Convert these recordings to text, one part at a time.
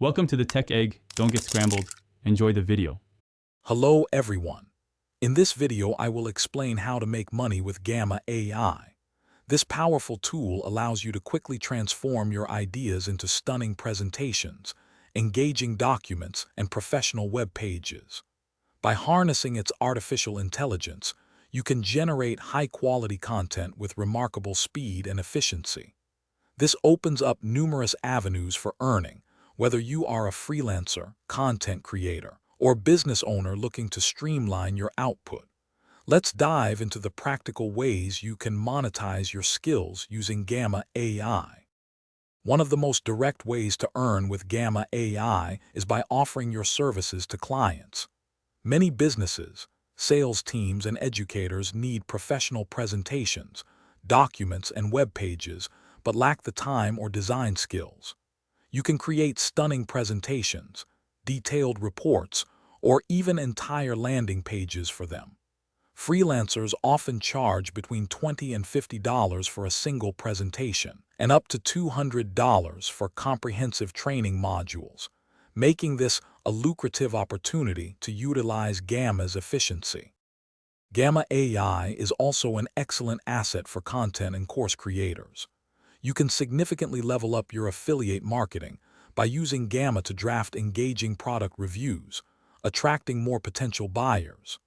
Welcome to the Tech Egg. Don't get scrambled. Enjoy the video. Hello everyone. In this video I will explain how to make money with Gamma AI. This powerful tool allows you to quickly transform your ideas into stunning presentations, engaging documents, and professional web pages. By harnessing its artificial intelligence, you can generate high-quality content with remarkable speed and efficiency. This opens up numerous avenues for earning, whether you are a freelancer, content creator, or business owner looking to streamline your output. Let's dive into the practical ways you can monetize your skills using Gamma AI. One of the most direct ways to earn with Gamma AI is by offering your services to clients. Many businesses, sales teams, and educators need professional presentations, documents, and web pages, but lack the time or design skills. You can create stunning presentations, detailed reports, or even entire landing pages for them. Freelancers often charge between $20 and $50 for a single presentation, and up to $200 for comprehensive training modules, making this a lucrative opportunity to utilize Gamma's efficiency. Gamma AI is also an excellent asset for content and course creators. You can significantly level up your affiliate marketing by using Gamma to draft engaging product reviews, attracting more potential buyers.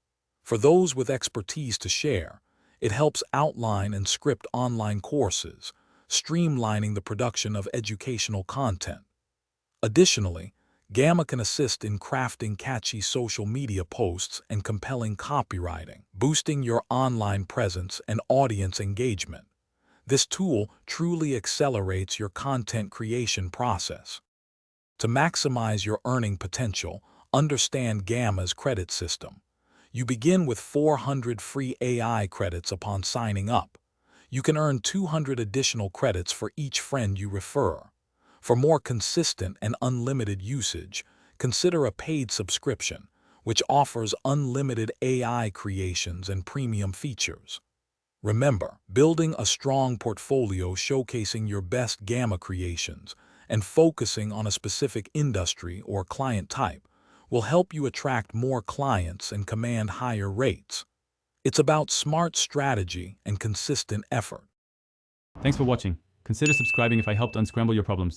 For those with expertise to share, it helps outline and script online courses, streamlining the production of educational content. Additionally, Gamma can assist in crafting catchy social media posts and compelling copywriting, boosting your online presence and audience engagement. This tool truly accelerates your content creation process. To maximize your earning potential, understand Gamma's credit system. You begin with 400 free AI credits upon signing up. You can earn 200 additional credits for each friend you refer. For more consistent and unlimited usage, consider a paid subscription, which offers unlimited AI creations and premium features. Remember, building a strong portfolio showcasing your best Gamma creations and focusing on a specific industry or client type will help you attract more clients and command higher rates. It's about smart strategy and consistent effort. Thanks for watching. Consider subscribing if I helped unscramble your problems.